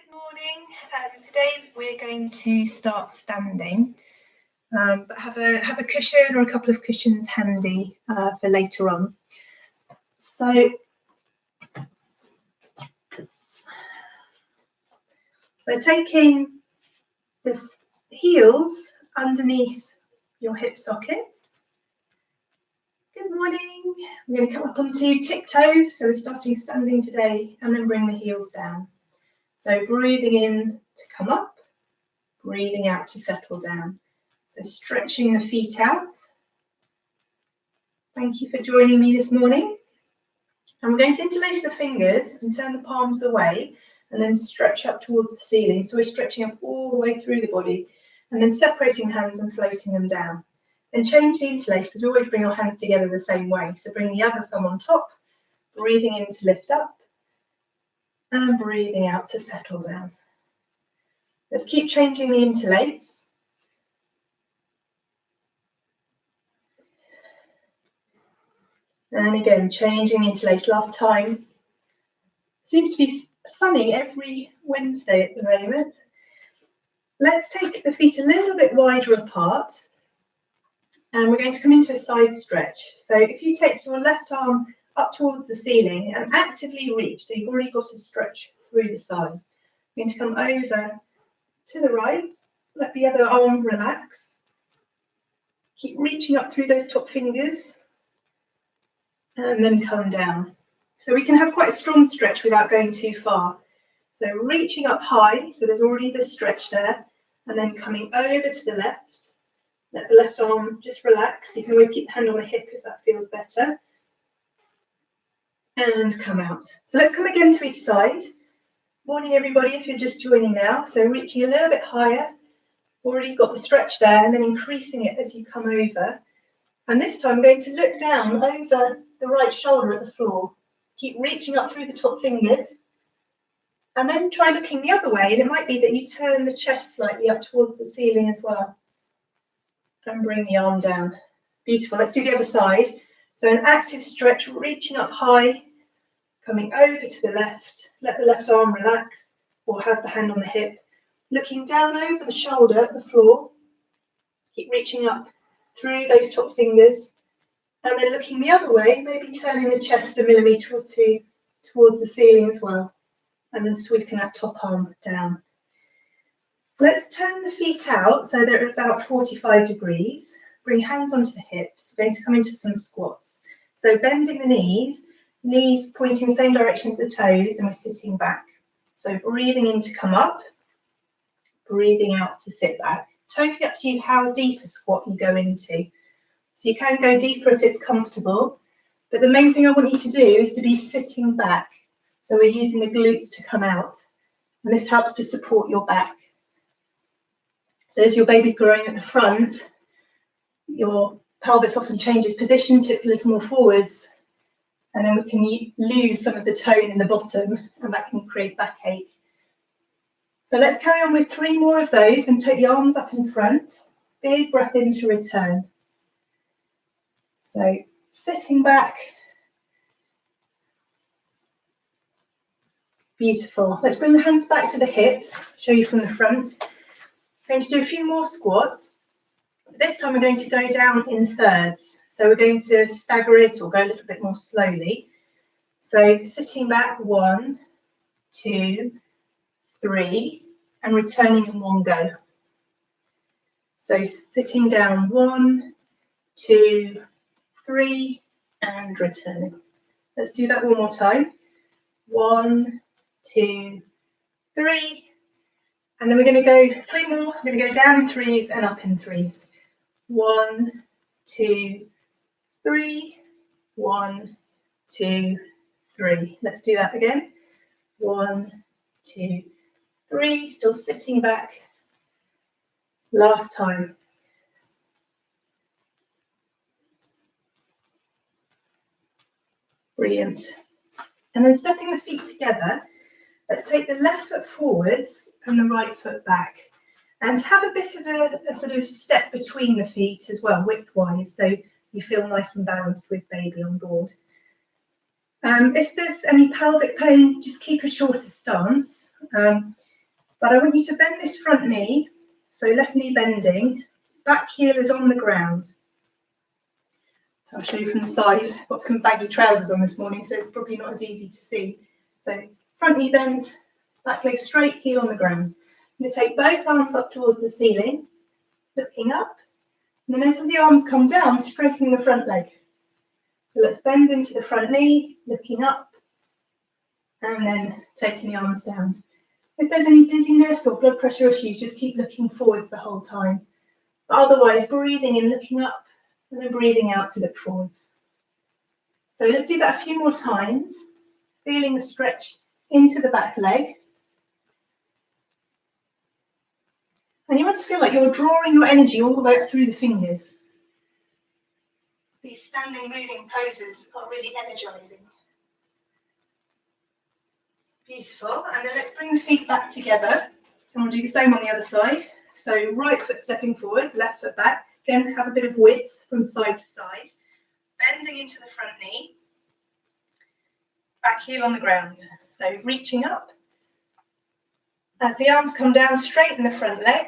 Good morning. Today we're going to start standing, but have a cushion or a couple of cushions handy for later on. So taking the heels underneath your hip sockets. Good morning. We're going to come up onto tiptoes, so we're starting standing today, and then bring the heels down. So breathing in to come up, breathing out to settle down. So stretching the feet out. Thank you for joining me this morning. And we're going to interlace the fingers and turn the palms away and then stretch up towards the ceiling. So we're stretching up all the way through the body and then separating hands and floating them down. Then change the interlace because we always bring our hands together the same way. So bring the other thumb on top, breathing in to lift up and breathing out to settle down. Let's keep changing the interlace. And again, changing the interlace. Last time. Seems to be sunny every Wednesday at the moment. Let's take the feet a little bit wider apart. And we're going to come into a side stretch. So if you take your left arm up towards the ceiling and actively reach, so you've already got a stretch through the side. You're going to come over to the right, let the other arm relax. Keep reaching up through those top fingers and then come down. So we can have quite a strong stretch without going too far. So reaching up high, so there's already the stretch there, and then coming over to the left. Let the left arm just relax. You can always keep the hand on the hip if that feels better. And come out. So let's come again to each side. Morning everybody, if you're just joining now. So reaching a little bit higher, already got the stretch there, and then increasing it as you come over. And this time I'm going to look down over the right shoulder at the floor. Keep reaching up through the top fingers. And then try looking the other way, and it might be that you turn the chest slightly up towards the ceiling as well. And bring the arm down. Beautiful, let's do the other side. So an active stretch, reaching up high, coming over to the left, let the left arm relax or have the hand on the hip. Looking down over the shoulder at the floor, keep reaching up through those top fingers and then looking the other way, maybe turning the chest a millimetre or two towards the ceiling as well and then sweeping that top arm down. Let's turn the feet out so they're at about 45 degrees. Bring hands onto the hips. We're going to come into some squats. So bending the knees pointing the same direction as the toes, and we're sitting back. So breathing in to come up, breathing out to sit back. Totally up to you how deep a squat you go into. So you can go deeper if it's comfortable, but the main thing I want you to do is to be sitting back. So we're using the glutes to come out, and this helps to support your back. So as your baby's growing at the front, your pelvis often changes position, tips a little more forwards, and then we can lose some of the tone in the bottom, and that can create backache. So let's carry on with 3 more of those and take the arms up in front. Big breath in to return. So sitting back. Beautiful. Let's bring the hands back to the hips, show you from the front. I'm going to do a few more squats. This time we're going to go down in thirds. So we're going to stagger it or go a little bit more slowly. So sitting back, 1, 2, 3, and returning in one go. So sitting down, 1, 2, 3, and returning. Let's do that one more time. 1, 2, 3. And then we're going to go 3 more. We're going to go down in 3s and up in 3s. 1, 2, 3. 1, 2, 3. Let's do that again. 1, 2, 3. Still sitting back. Last time. Brilliant. And then stepping the feet together. Let's take the left foot forwards and the right foot back. And have a bit of a sort of step between the feet as well, width-wise, so you feel nice and balanced with baby on board. If there's any pelvic pain, just keep a shorter stance. But I want you to bend this front knee, so left knee bending, back heel is on the ground. So I'll show you from the side. I've got some baggy trousers on this morning, so it's probably not as easy to see. So front knee bent, back leg straight, heel on the ground. I'm going to take both arms up towards the ceiling, looking up. And then as the arms come down, straightening the front leg. So let's bend into the front knee, looking up, and then taking the arms down. If there's any dizziness or blood pressure issues, just keep looking forwards the whole time. But otherwise, breathing in, looking up, and then breathing out to look forwards. So let's do that a few more times, feeling the stretch into the back leg. And you want to feel like you're drawing your energy all the way up through the fingers. These standing, moving poses are really energizing. Beautiful. And then let's bring the feet back together. And we'll do the same on the other side. So right foot stepping forward, left foot back. Again, have a bit of width from side to side. Bending into the front knee. Back heel on the ground. So reaching up. As the arms come down, straighten the front leg.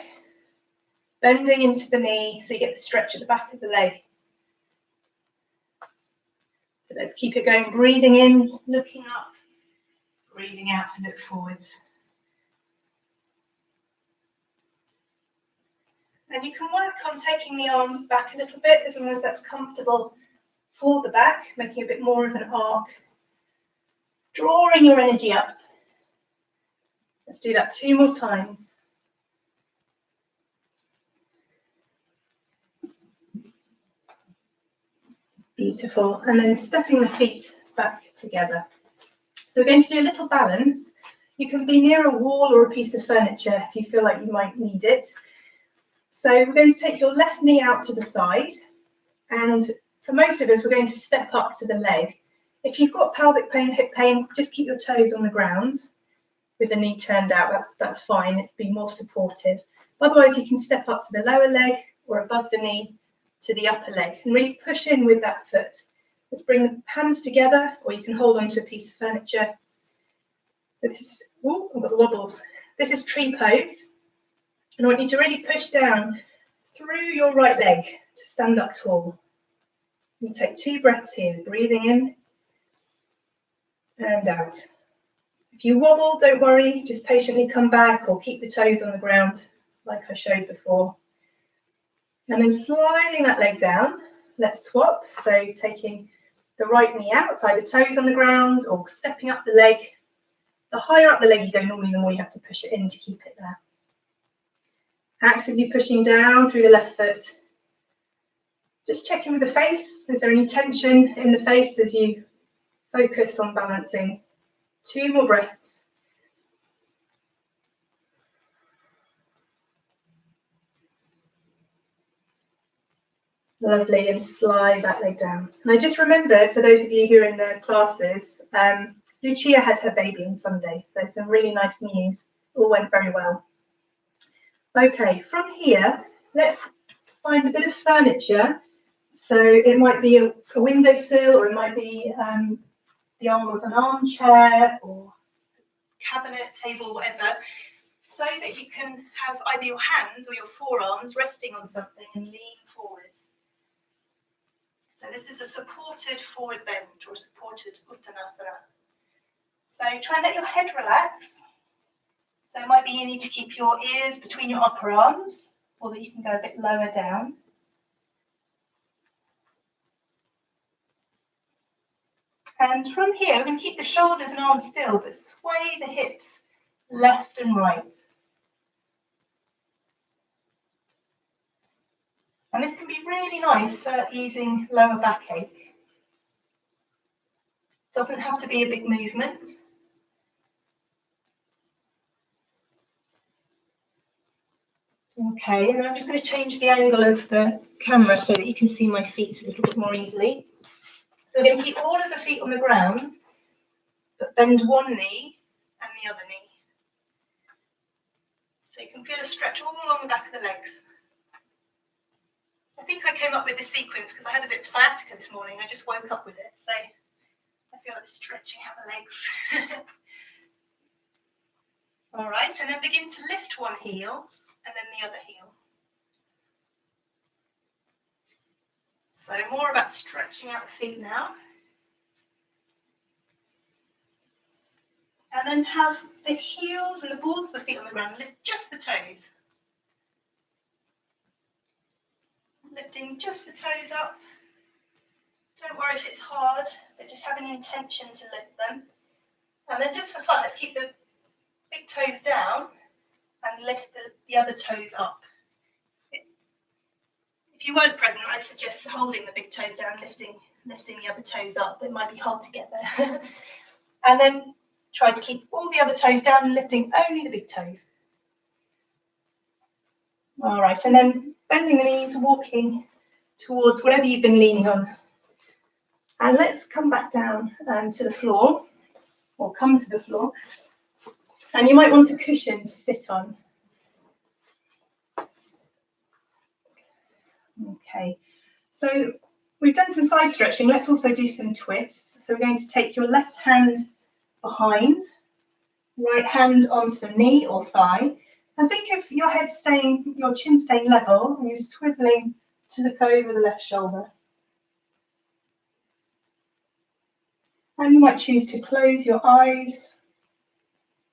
Bending into the knee so you get the stretch at the back of the leg. So let's keep it going. Breathing in, looking up. Breathing out to look forwards. And you can work on taking the arms back a little bit as long as that's comfortable for the back, making a bit more of an arc. Drawing your energy up. Let's do that 2 more times. Beautiful. And then stepping the feet back together. So we're going to do a little balance. You can be near a wall or a piece of furniture if you feel like you might need it. So we're going to take your left knee out to the side. And for most of us, we're going to step up to the leg. If you've got pelvic pain, hip pain, just keep your toes on the ground with the knee turned out. That's fine. It'll be more supportive. Otherwise, you can step up to the lower leg or above the knee to the upper leg and really push in with that foot. Let's bring the hands together, or you can hold onto a piece of furniture. So this is, oh, I've got the wobbles. This is tree pose. And I want you to really push down through your right leg to stand up tall. You take 2 breaths here, breathing in and out. If you wobble, don't worry, just patiently come back or keep the toes on the ground like I showed before. And then sliding that leg down, let's swap. So taking the right knee out, either toes on the ground or stepping up the leg. The higher up the leg you go normally, the more you have to push it in to keep it there. Actively pushing down through the left foot. Just checking with the face. Is there any tension in the face as you focus on balancing? 2 more breaths. Lovely, and slide that leg down. And I just remembered, for those of you who are in the classes, Lucia had her baby on Sunday, so some really nice news. All went very well. Okay, from here, let's find a bit of furniture. So it might be a windowsill, or it might be the arm of an armchair or cabinet, table, whatever, so that you can have either your hands or your forearms resting on something and lean forwards. So this is a supported forward bend or supported uttanasana. So try and let your head relax. So it might be you need to keep your ears between your upper arms, or that you can go a bit lower down. And from here, we're going to keep the shoulders and arms still, but sway the hips left and right. And this can be really nice for easing lower backache. Doesn't have to be a big movement. Okay, and then I'm just going to change the angle of the camera so that you can see my feet a little bit more easily. So we're going to keep all of the feet on the ground, but bend one knee and the other knee. So you can feel a stretch all along the back of the legs. I think I came up with this sequence because I had a bit of sciatica this morning. I just woke up with it, so I feel like stretching out the legs. All right, and then begin to lift one heel and then the other heel. So more about stretching out the feet now. And then have the heels and the balls of the feet on the ground. Lift just the toes. Lifting just the toes up. Don't worry if it's hard, but just having the intention to lift them. And then just for fun, let's keep the big toes down and lift the other toes up. If you weren't pregnant, I'd suggest holding the big toes down, lifting the other toes up. It might be hard to get there. And then try to keep all the other toes down and lifting only the big toes. All right, and then bending the knees, walking towards whatever you've been leaning on. And let's come back down to the floor, or come to the floor. And you might want a cushion to sit on. Okay, so we've done some side stretching. Let's also do some twists. So we're going to take your left hand behind, right hand onto the knee or thigh, and think of your head staying, your chin staying level, and you're swiveling to look over the left shoulder. And you might choose to close your eyes.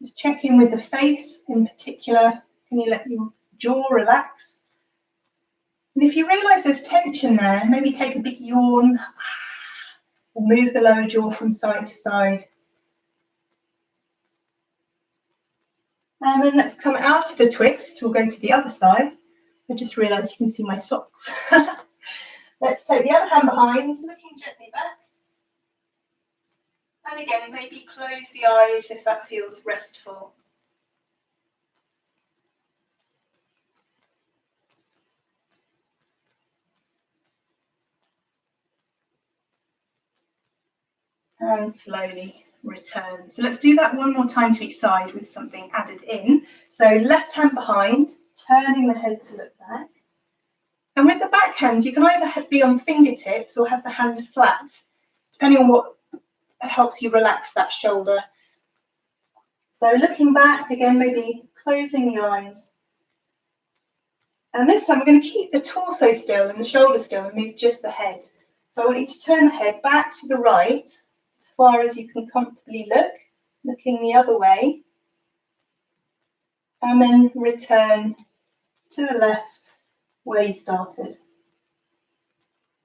Just check in with the face in particular. Can you let your jaw relax? And if you realise there's tension there, maybe take a big yawn or move the lower jaw from side to side. And then let's come out of the twist. We'll go to the other side. I just realised you can see my socks. Let's take the other hand behind, looking gently back. And again, maybe close the eyes if that feels restful. And slowly return. So let's do that one more time to each side with something added in. So left hand behind, turning the head to look back. And with the back hand, you can either be on fingertips or have the hand flat, depending on what helps you relax that shoulder. So looking back, again, maybe closing the eyes. And this time we're going to keep the torso still and the shoulder still and move just the head. So I want you to turn the head back to the right, as far as you can comfortably look, looking the other way. And then return to the left where you started.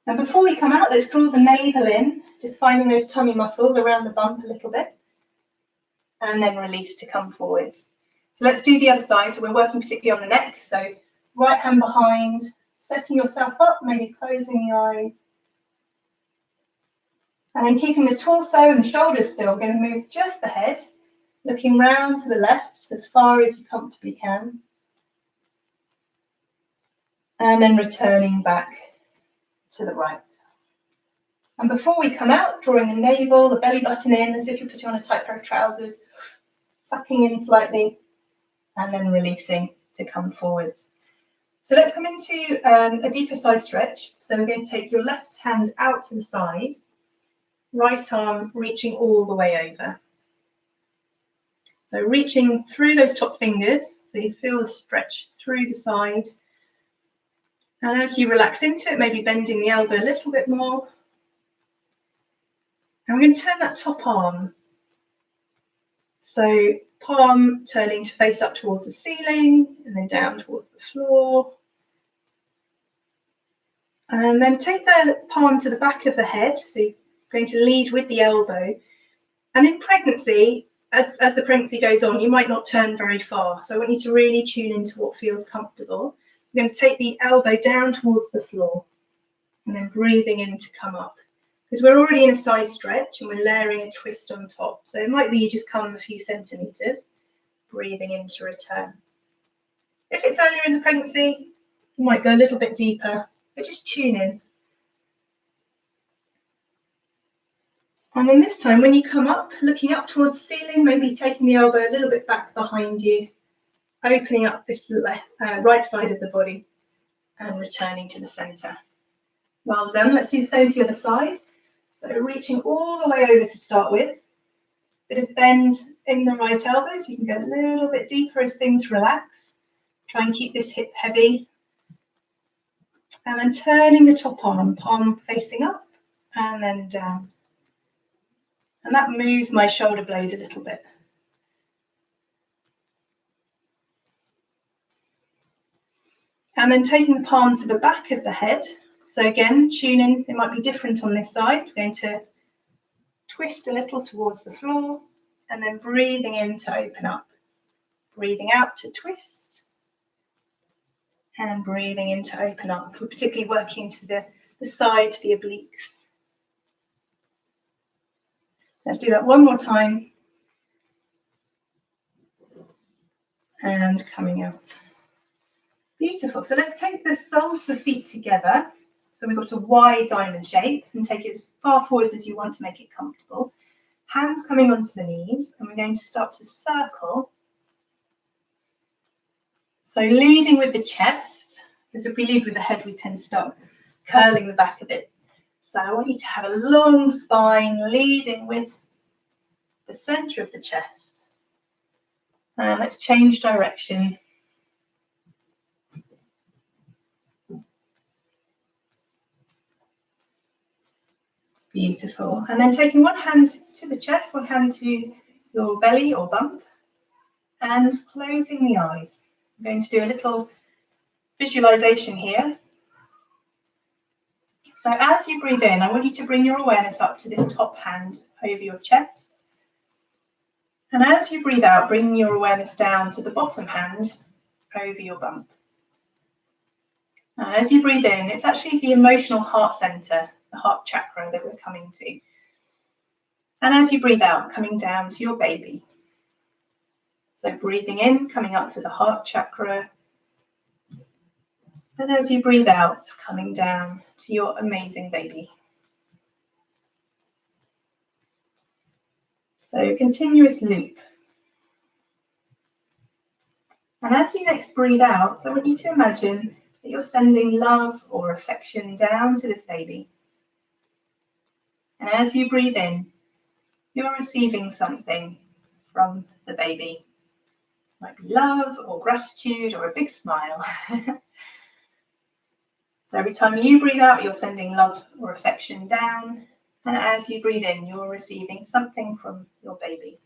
And before we come out, let's draw the navel in, just finding those tummy muscles around the bump a little bit. And then release to come forwards. So let's do the other side. So we're working particularly on the neck. So right hand behind, setting yourself up, maybe closing the eyes. And then keeping the torso and the shoulders still, we're going to move just the head, looking round to the left as far as you comfortably can. And then returning back to the right. And before we come out, drawing the navel, the belly button in, as if you're putting on a tight pair of trousers, sucking in slightly, and then releasing to come forwards. So let's come into a deeper side stretch. So we're going to take your left hand out to the side, right arm reaching all the way over. So reaching through those top fingers, so you feel the stretch through the side. And as you relax into it, maybe bending the elbow a little bit more. And we're going to turn that top arm. So palm turning to face up towards the ceiling and then down towards the floor. And then take the palm to the back of the head. So you're going to lead with the elbow. And in pregnancy, as the pregnancy goes on, you might not turn very far. So I want you to really tune into what feels comfortable. You're going to take the elbow down towards the floor and then breathing in to come up. Because we're already in a side stretch and we're layering a twist on top. So it might be you just come a few centimetres, breathing in to return. If it's earlier in the pregnancy, you might go a little bit deeper, but just tune in. And then this time, when you come up, looking up towards the ceiling, maybe taking the elbow a little bit back behind you, opening up this right side of the body and returning to the centre. Well done. Let's do the same to the other side. So reaching all the way over to start with, bit of bend in the right elbow, so you can go a little bit deeper as things relax. Try and keep this hip heavy. And then turning the top arm, palm facing up and then down. And that moves my shoulder blades a little bit. And then taking the palm to the back of the head. So again, tune in, it might be different on this side. We're going to twist a little towards the floor and then breathing in to open up. Breathing out to twist and breathing in to open up. We're particularly working to the side, to the obliques. Let's do that one more time. And coming out. Beautiful. So let's take the soles of the feet together. So we've got a wide diamond shape and take it as far forwards as you want to make it comfortable. Hands coming onto the knees, and we're going to start to circle. So leading with the chest, because if we lead with the head, we tend to start curling the back a bit. So I want you to have a long spine, leading with the center of the chest. And let's change direction. Beautiful. And then taking one hand to the chest, one hand to your belly or bump, and closing the eyes. I'm going to do a little visualization here. So as you breathe in, I want you to bring your awareness up to this top hand over your chest. And as you breathe out, bring your awareness down to the bottom hand over your bump. And as you breathe in, it's actually the emotional heart center, the heart chakra that we're coming to. And as you breathe out, coming down to your baby. So breathing in, coming up to the heart chakra. And as you breathe out, coming down to your amazing baby. So a continuous loop. And as you next breathe out, so I want you to imagine that you're sending love or affection down to this baby. And as you breathe in, you're receiving something from the baby. It might be love or gratitude or a big smile. So every time you breathe out, you're sending love or affection down. And as you breathe in, you're receiving something from your baby.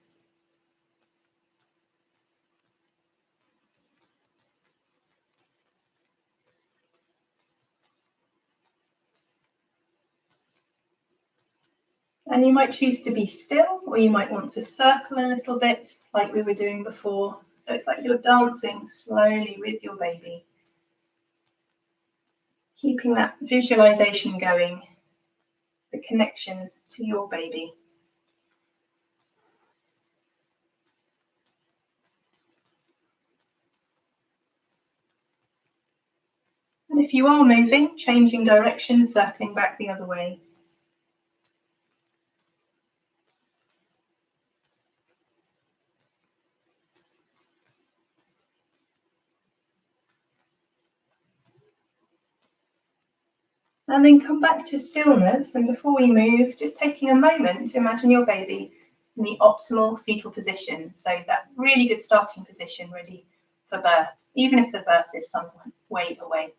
And you might choose to be still, or you might want to circle a little bit like we were doing before. So it's like you're dancing slowly with your baby. Keeping that visualization going, the connection to your baby. And if you are moving, changing direction, circling back the other way. And then come back to stillness. And before we move, just taking a moment to imagine your baby in the optimal fetal position. So that really good starting position, ready for birth, even if the birth is some way away.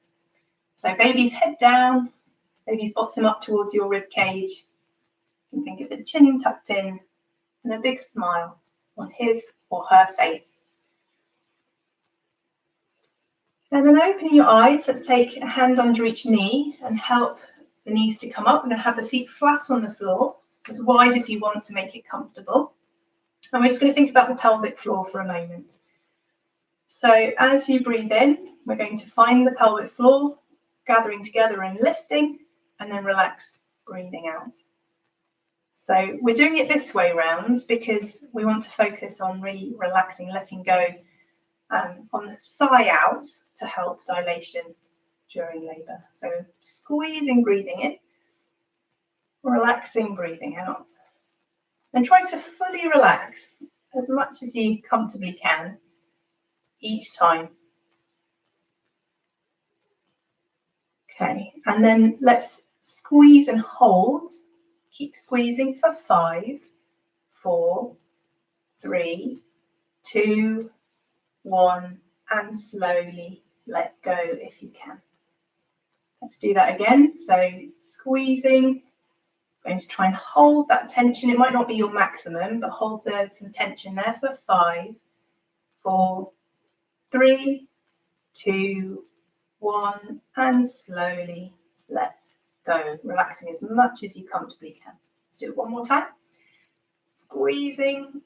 So baby's head down, baby's bottom up towards your rib cage. You can think of the chin tucked in and a big smile on his or her face. And then opening your eyes, let's take a hand under each knee and help the knees to come up. We're going to have the feet flat on the floor, as wide as you want to make it comfortable. And we're just going to think about the pelvic floor for a moment. So as you breathe in, we're going to find the pelvic floor, gathering together and lifting, and then relax, breathing out. So we're doing it this way round because we want to focus on really relaxing, letting go on the sigh out to help dilation during labour. So squeezing, breathing in, relaxing, breathing out. And try to fully relax as much as you comfortably can each time. Okay, and then let's squeeze and hold. Keep squeezing for 5, 4, 3, 2, 1, and slowly let go if you can. Let's do that again. So squeezing, going to try and hold that tension. It might not be your maximum, but hold some tension there for 5, 4, 3, 2, 1, and slowly let go. Relaxing as much as you comfortably can. Let's do it one more time. Squeezing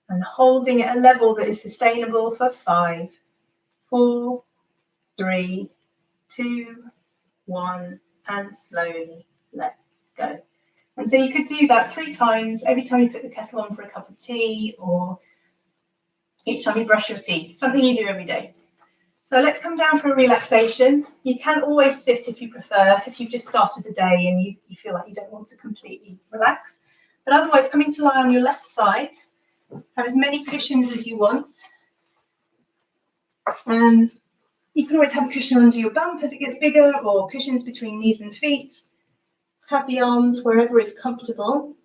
and holding at a level that is sustainable for 5, 4, 3, 2, 1, and slowly let go. And so you could do that 3 times every time you put the kettle on for a cup of tea, or each time you brush your teeth, something you do every day. So let's come down for a relaxation. You can always sit if you prefer, if you've just started the day and you feel like you don't want to completely relax. But otherwise, coming to lie on your left side, have as many cushions as you want. And you can always have a cushion under your bump as it gets bigger, or cushions between knees and feet. Have the arms wherever is comfortable.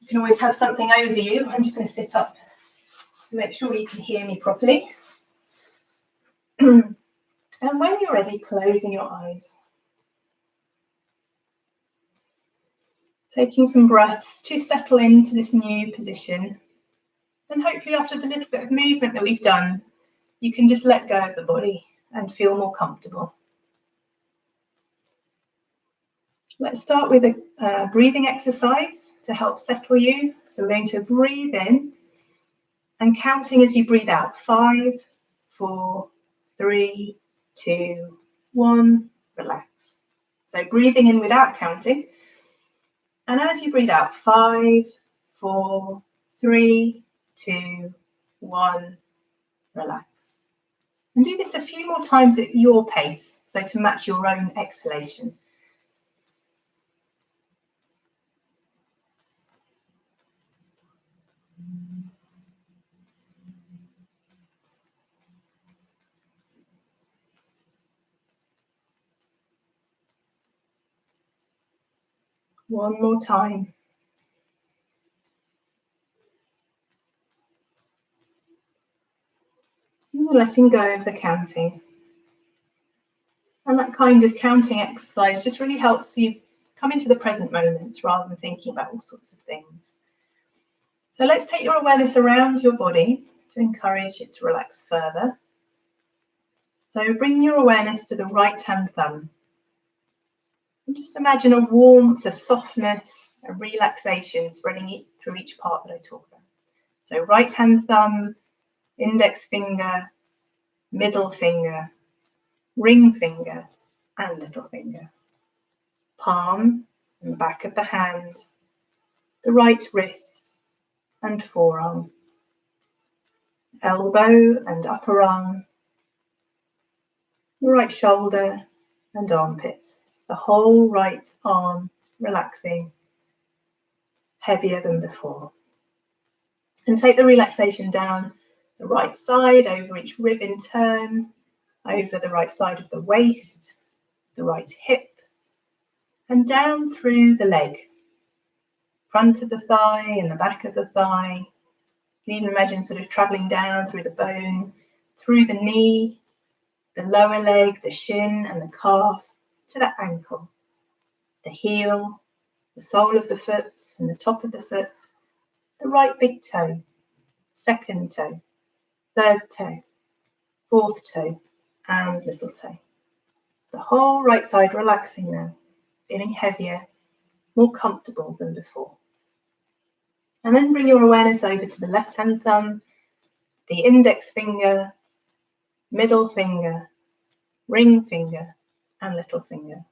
You can always have something over you. I'm just going to sit up to make sure you can hear me properly. And when you're ready, closing your eyes. Taking some breaths to settle into this new position. And hopefully after the little bit of movement that we've done, you can just let go of the body and feel more comfortable. Let's start with a breathing exercise to help settle you. So we're going to breathe in and counting as you breathe out. 5, 4, 3, 2, 1, relax. So breathing in without counting. And as you breathe out, 5, 4, 3, 2, 1, relax. And do this a few more times at your pace, so to match your own exhalation. One more time. And letting go of the counting. And that kind of counting exercise just really helps you come into the present moment rather than thinking about all sorts of things. So let's take your awareness around your body to encourage it to relax further. So bring your awareness to the right hand thumb. And just imagine a warmth, a softness, a relaxation spreading through each part that I talk about. So right hand thumb, index finger, middle finger, ring finger, and little finger. Palm and the back of the hand, the right wrist and forearm, elbow and upper arm, right shoulder and armpit. The whole right arm relaxing, heavier than before. And take the relaxation down the right side, over each rib in turn, over the right side of the waist, the right hip, and down through the leg, front of the thigh and the back of the thigh. You can even imagine sort of travelling down through the bone, through the knee, the lower leg, the shin and the calf, to the ankle, the heel, the sole of the foot and the top of the foot, the right big toe, second toe, third toe, fourth toe, and little toe. The whole right side relaxing now, feeling heavier, more comfortable than before. And then bring your awareness over to the left hand thumb, the index finger, middle finger, ring finger, and little finger,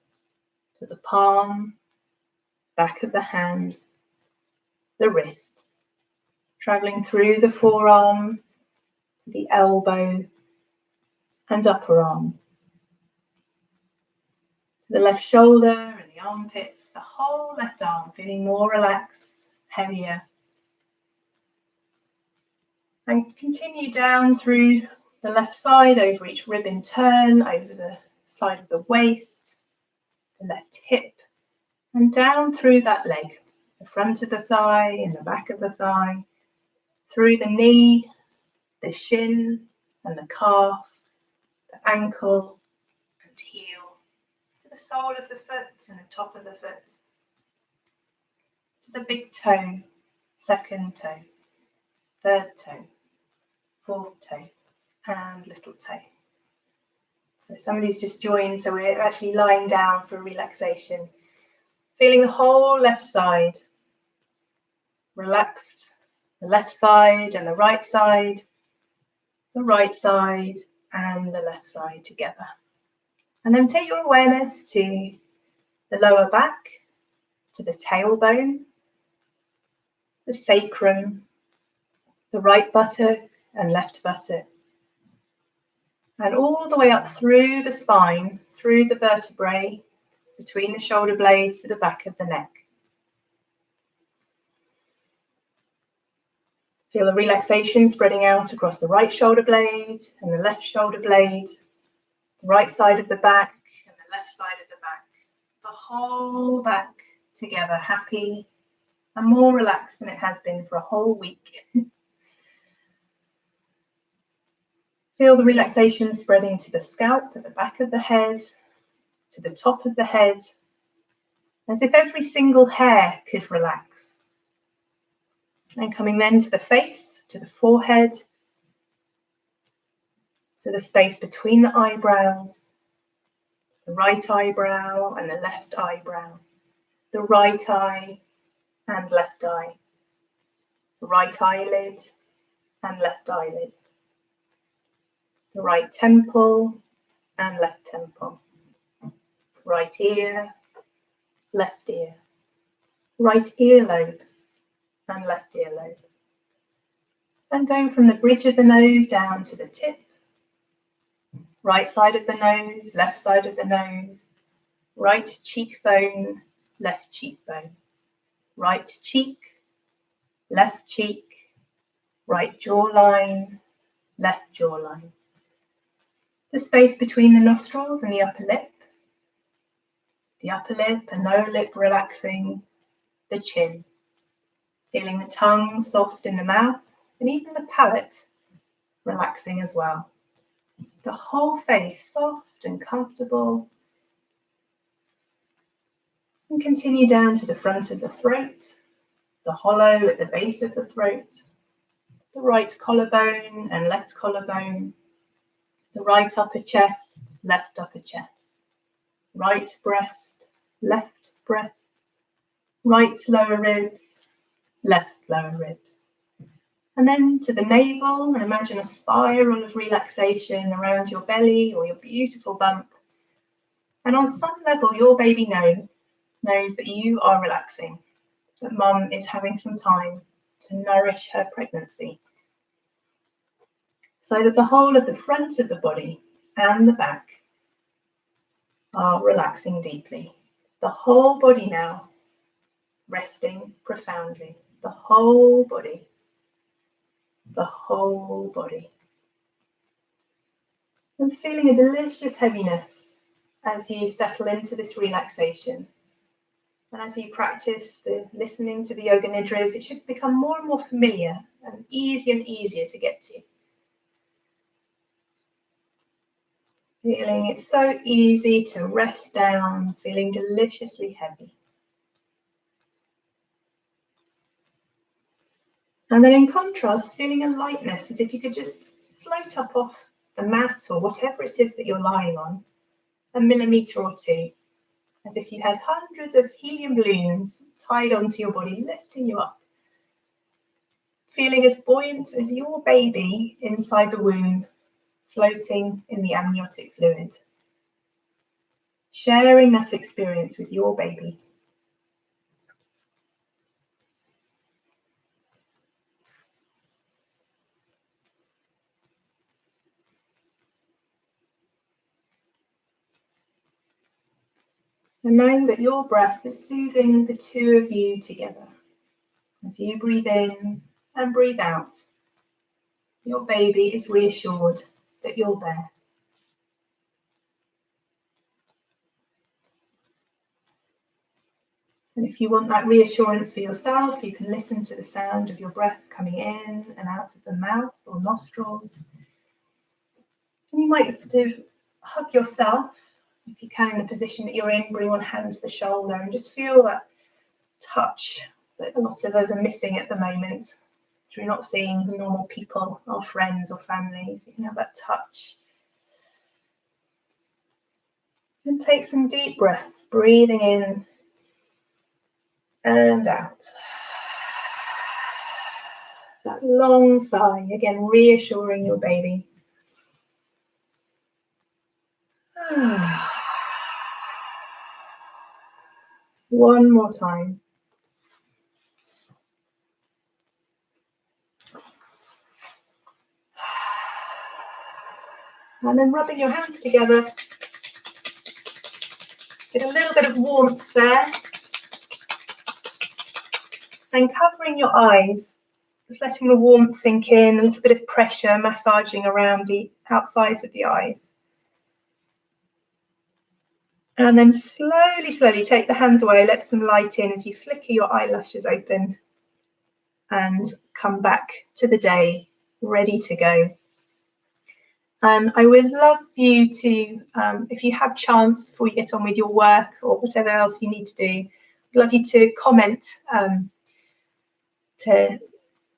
to the palm, back of the hand, the wrist, travelling through the forearm, to the elbow and upper arm, to the left shoulder and the armpits, the whole left arm feeling more relaxed, heavier. And continue down through the left side, over each rib in turn, over the side of the waist, the left hip, and down through that leg, the front of the thigh and the back of the thigh, through the knee, the shin and the calf, the ankle and heel, to the sole of the foot and the top of the foot, to the big toe, second toe, third toe, fourth toe, and little toe. So somebody's just joined, so we're actually lying down for relaxation. Feeling the whole left side relaxed, the left side and the right side and the left side together. And then take your awareness to the lower back, to the tailbone, the sacrum, the right buttock and left buttock, and all the way up through the spine, through the vertebrae, between the shoulder blades to the back of the neck. Feel the relaxation spreading out across the right shoulder blade and the left shoulder blade, the right side of the back and the left side of the back. The whole back together, happy and more relaxed than it has been for a whole week. Feel the relaxation spreading to the scalp, at the back of the head, to the top of the head, as if every single hair could relax. And coming then to the face, to the forehead, to the space between the eyebrows, the right eyebrow and the left eyebrow, the right eye and left eye, the right eyelid and left eyelid, the right temple and left temple, right ear, left ear, right earlobe and left earlobe. And going from the bridge of the nose down to the tip, right side of the nose, left side of the nose, right cheekbone, left cheekbone, right cheek, left cheek, right jawline, left jawline. The space between the nostrils and the upper lip and lower lip relaxing, the chin, feeling the tongue soft in the mouth and even the palate relaxing as well. The whole face soft and comfortable. And continue down to the front of the throat, the hollow at the base of the throat, the right collarbone and left collarbone, the right upper chest, left upper chest, right breast, left breast, right lower ribs, left lower ribs. And then to the navel, and imagine a spiral of relaxation around your belly or your beautiful bump. And on some level, your baby knows that you are relaxing, that mum is having some time to nourish her pregnancy. So that the whole of the front of the body and the back are relaxing deeply. The whole body now resting profoundly. The whole body. The whole body. And feeling a delicious heaviness as you settle into this relaxation. And as you practice the listening to the yoga nidras, it should become more and more familiar and easier to get to. Feeling it's so easy to rest down, feeling deliciously heavy. And then in contrast, feeling a lightness, as if you could just float up off the mat or whatever it is that you're lying on, a millimetre or two, as if you had hundreds of helium balloons tied onto your body, lifting you up. Feeling as buoyant as your baby inside the womb, floating in the amniotic fluid. Sharing that experience with your baby. And knowing that your breath is soothing the two of you together. As you breathe in and breathe out, your baby is reassured that you're there. And if you want that reassurance for yourself, you can listen to the sound of your breath coming in and out of the mouth or nostrils. And you might sort of hug yourself, if you can, in the position that you're in. Bring one hand to the shoulder and just feel that touch that a lot of us are missing at the moment. If you're not seeing the normal people or friends or families, you can have that touch. And take some deep breaths, breathing in and out. That long sigh, again, reassuring your baby. One more time. And then rubbing your hands together. Get a little bit of warmth there. And covering your eyes, just letting the warmth sink in, a little bit of pressure massaging around the outsides of the eyes. And then slowly, slowly take the hands away, let some light in as you flicker your eyelashes open and come back to the day, ready to go. And I would love you to, if you have chance before you get on with your work or whatever else you need to do, I'd love you to comment to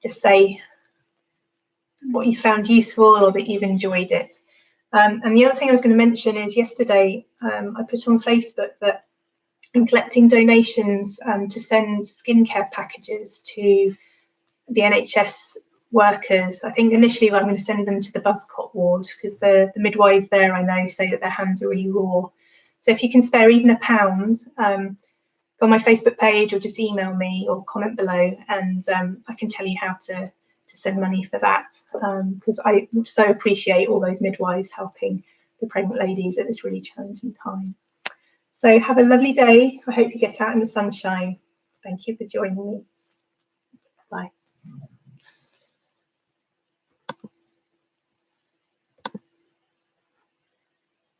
just say what you found useful or that you've enjoyed it. And the other thing I was going to mention is yesterday I put on Facebook that I'm collecting donations to send skincare packages to the NHS workers. I think initially I'm going to send them to the Buzzcot ward because the midwives there, I know, say that their hands are really raw. So if you can spare even £1, go on my Facebook page or just email me or comment below, and I can tell you how to send money for that, because I so appreciate all those midwives helping the pregnant ladies at this really challenging time. So have a lovely day. I hope you get out in the sunshine. Thank you for joining me. Bye.